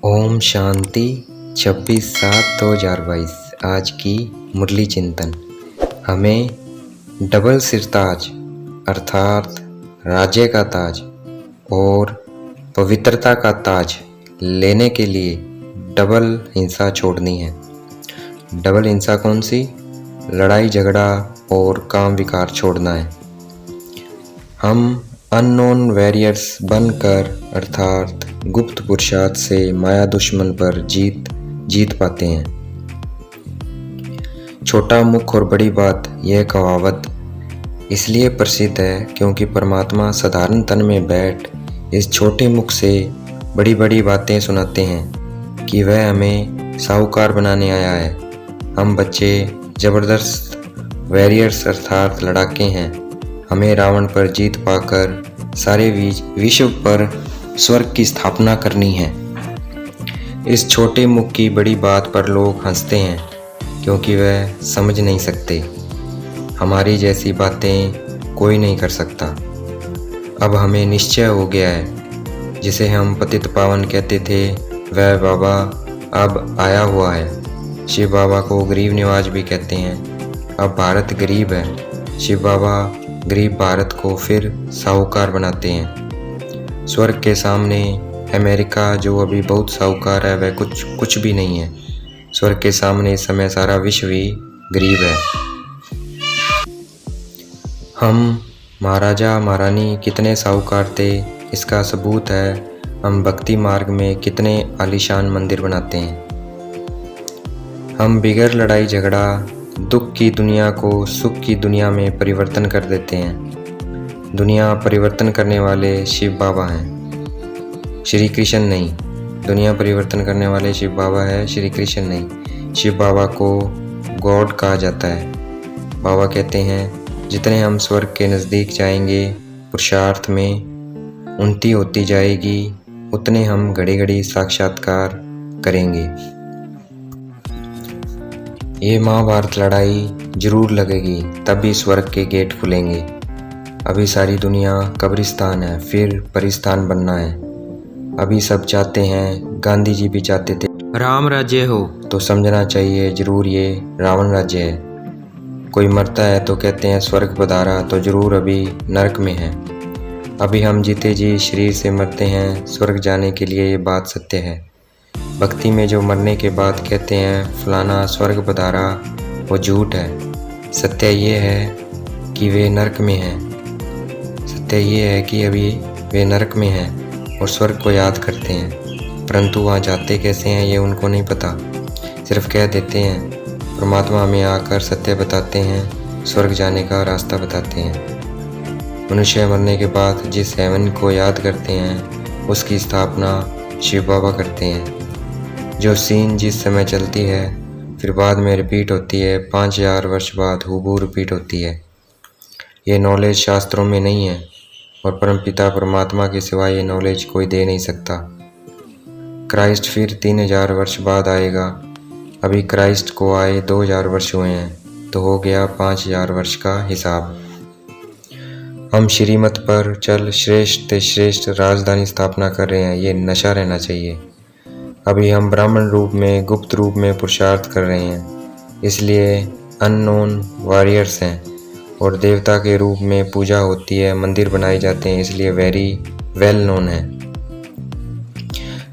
ओम शांति 26/7/2022। आज की मुरली चिंतन। हमें डबल सिरताज अर्थात राज्य का ताज और पवित्रता का ताज लेने के लिए डबल हिंसा छोड़नी है। डबल हिंसा कौन सी? लड़ाई झगड़ा और काम विकार छोड़ना है। हम अननोन वॉरियर्स बनकर अर्थात गुप्त पुरुषार्थ से माया दुश्मन पर जीत पाते हैं। छोटा मुख और बड़ी बात, यह कहावत इसलिए प्रसिद्ध है क्योंकि परमात्मा साधारण तन में बैठ इस छोटे मुख से बड़ी बड़ी बातें सुनाते हैं कि वह हमें साहूकार बनाने आया है। हम बच्चे जबरदस्त वॉरियर्स अर्थात लड़ाके हैं। हमें रावण पर जीत पाकर सारे विश्व पर स्वर्ग की स्थापना करनी है। इस छोटे मुख की बड़ी बात पर लोग हंसते हैं क्योंकि वह समझ नहीं सकते। हमारी जैसी बातें कोई नहीं कर सकता। अब हमें निश्चय हो गया है, जिसे हम पतित पावन कहते थे वह बाबा अब आया हुआ है। शिव बाबा को गरीब निवाज भी कहते हैं। अब भारत गरीब है। शिव बाबा गरीब भारत को फिर साहूकार बनाते हैं। स्वर्ग के सामने अमेरिका जो अभी बहुत साहूकार है वह कुछ भी नहीं है। स्वर्ग के सामने इस समय सारा विश्व ही गरीब है। हम महाराजा महारानी कितने साहूकार थे, इसका सबूत है हम भक्ति मार्ग में कितने आलीशान मंदिर बनाते हैं। हम बिगैर लड़ाई झगड़ा दुख की दुनिया को सुख की दुनिया में परिवर्तन कर देते हैं। दुनिया परिवर्तन करने वाले शिव बाबा हैं, श्री कृष्ण नहीं। दुनिया परिवर्तन करने वाले शिव बाबा है, श्री कृष्ण नहीं। शिव बाबा को गॉड कहा जाता है। बाबा कहते हैं जितने हम स्वर्ग के नज़दीक जाएंगे, पुरुषार्थ में उन्नति होती जाएगी, उतने हम घड़ी घड़ी साक्षात्कार करेंगे। ये महाभारत लड़ाई जरूर लगेगी, तभी स्वर्ग के गेट खुलेंगे। अभी सारी दुनिया कब्रिस्तान है, फिर परिस्तान बनना है। अभी सब चाहते हैं, गांधी जी भी चाहते थे राम राज्य हो, तो समझना चाहिए जरूर ये रावण राज्य है। कोई मरता है तो कहते हैं स्वर्ग पधारा, तो जरूर अभी नरक में है। अभी हम जीते जी शरीर से मरते हैं स्वर्ग जाने के लिए, ये बात सत्य है। भक्ति में जो मरने के बाद कहते हैं फलाना स्वर्ग पधारा, वो झूठ है। सत्य ये है कि वे नरक में हैं। सत्य ये है कि अभी वे नरक में हैं और स्वर्ग को याद करते हैं, परंतु वहाँ जाते कैसे हैं ये उनको नहीं पता। सिर्फ कह देते हैं। परमात्मा हमें आकर सत्य बताते हैं, स्वर्ग जाने का रास्ता बताते हैं। मनुष्य मरने के बाद जिस हेवन को याद करते हैं उसकी स्थापना शिव बाबा करते हैं। जो सीन जिस समय चलती है फिर बाद में रिपीट होती है, 5000 वर्ष बाद हूबहू रिपीट होती है। ये नॉलेज शास्त्रों में नहीं है और परमपिता परमात्मा के सिवा ये नॉलेज कोई दे नहीं सकता। क्राइस्ट फिर 3000 वर्ष बाद आएगा। अभी क्राइस्ट को आए 2000 वर्ष हुए हैं, तो हो गया 5000 वर्ष का हिसाब। हम श्रीमत पर चल श्रेष्ठ से श्रेष्ठ राजधानी स्थापना कर रहे हैं, ये नशा रहना चाहिए। अभी हम ब्राह्मण रूप में गुप्त रूप में पुरुषार्थ कर रहे हैं, इसलिए अननोन वॉरियर्स हैं। और देवता के रूप में पूजा होती है, मंदिर बनाए जाते हैं, इसलिए वेरी वेल नोन है।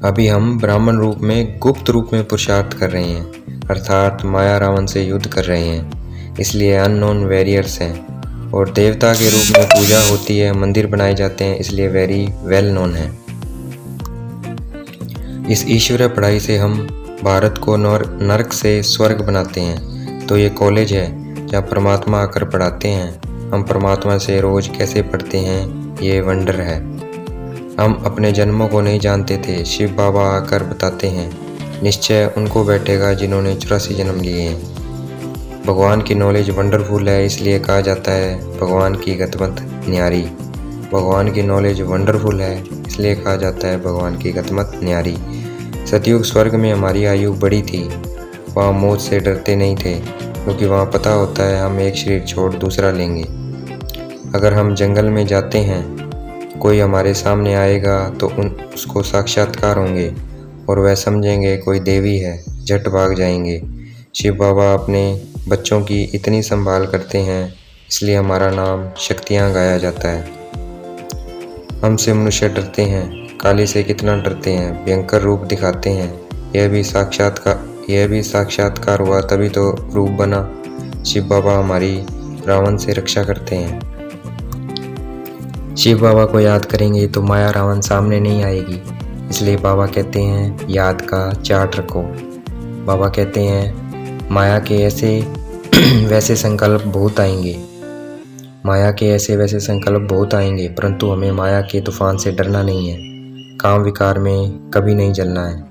अभी हम ब्राह्मण रूप में गुप्त रूप में पुरुषार्थ कर रहे हैं, अर्थात माया रावण से युद्ध कर रहे हैं, इसलिए अननोन वॉरियर्स हैं। और देवता के रूप में पूजा होती है, मंदिर बनाए जाते हैं, इसलिए वेरी वेल नोन है। इस ईश्वरीय पढ़ाई से हम भारत को नरक से स्वर्ग बनाते हैं। तो ये कॉलेज है जहाँ परमात्मा आकर पढ़ाते हैं। हम परमात्मा से रोज कैसे पढ़ते हैं, ये वंडर है। हम अपने जन्मों को नहीं जानते थे, शिव बाबा आकर बताते हैं। निश्चय उनको बैठेगा जिन्होंने 84 जन्म लिए हैं। भगवान की नॉलेज वंडरफुल है, इसलिए कहा जाता है भगवान की गतमत न्यारी। भगवान की नॉलेज वंडरफुल है, इसलिए कहा जाता है भगवान की गतमत न्यारी। सतयुग स्वर्ग में हमारी आयु बड़ी थी। वहाँ मौत से डरते नहीं थे क्योंकि वहाँ पता होता है हम एक शरीर छोड़ दूसरा लेंगे। अगर हम जंगल में जाते हैं, कोई हमारे सामने आएगा तो उसको साक्षात्कार होंगे और वह समझेंगे कोई देवी है, झट भाग जाएंगे। शिव बाबा अपने बच्चों की इतनी संभाल करते हैं, इसलिए हमारा नाम शक्तियाँ गाया जाता है। हमसे मनुष्य डरते हैं, काली से कितना डरते हैं, भयंकर रूप दिखाते हैं। यह भी साक्षात्कार हुआ तभी तो रूप बना। शिव बाबा हमारी रावण से रक्षा करते हैं। शिव बाबा को याद करेंगे तो माया रावण सामने नहीं आएगी, इसलिए बाबा कहते हैं याद का चार्ट रखो। बाबा कहते हैं माया के ऐसे वैसे संकल्प बहुत आएंगे, परंतु हमें माया के तूफान से डरना नहीं है, काम विकार में कभी नहीं जलना है।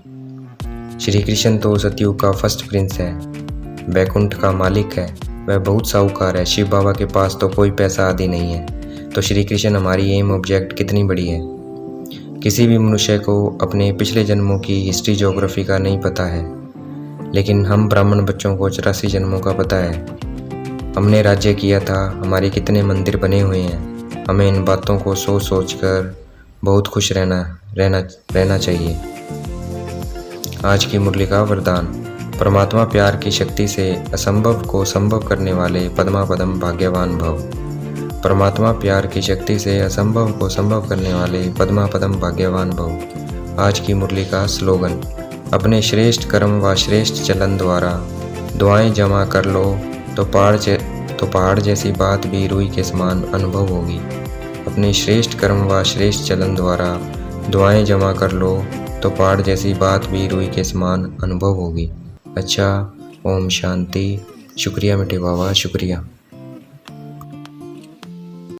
श्री कृष्ण तो सतयुग का फर्स्ट प्रिंस है, वैकुंठ का मालिक है, वह बहुत साहूकार है। शिव बाबा के पास तो कोई पैसा आदि नहीं है, तो श्री कृष्ण हमारी एम ऑब्जेक्ट कितनी बड़ी है। किसी भी मनुष्य को अपने पिछले जन्मों की हिस्ट्री ज्योग्राफी का नहीं पता है, लेकिन हम ब्राह्मण बच्चों को 84 जन्मों का पता है। हमने राज्य किया था, हमारे कितने मंदिर बने हुए हैं। हमें इन बातों को सोच कर बहुत खुश रहना चाहिए। आज की मुरली का वरदान। परमात्मा प्यार की शक्ति से असंभव को संभव करने वाले पद्मापदम भाग्यवान भव। परमात्मा प्यार की शक्ति से असंभव को संभव करने वाले पद्मापदम भाग्यवान भव। आज की मुरली का स्लोगन। अपने श्रेष्ठ कर्म व श्रेष्ठ चलन द्वारा दुआएं जमा कर लो तो पहाड़ जैसी बात भी रुई के समान अनुभव होगी। अपने श्रेष्ठ कर्म व श्रेष्ठ चलन द्वारा दुआएं जमा कर लो तो पहाड़ जैसी बात भी रुई के समान अनुभव होगी। अच्छा, ओम शांति। शुक्रिया मिठे बाबा, शुक्रिया।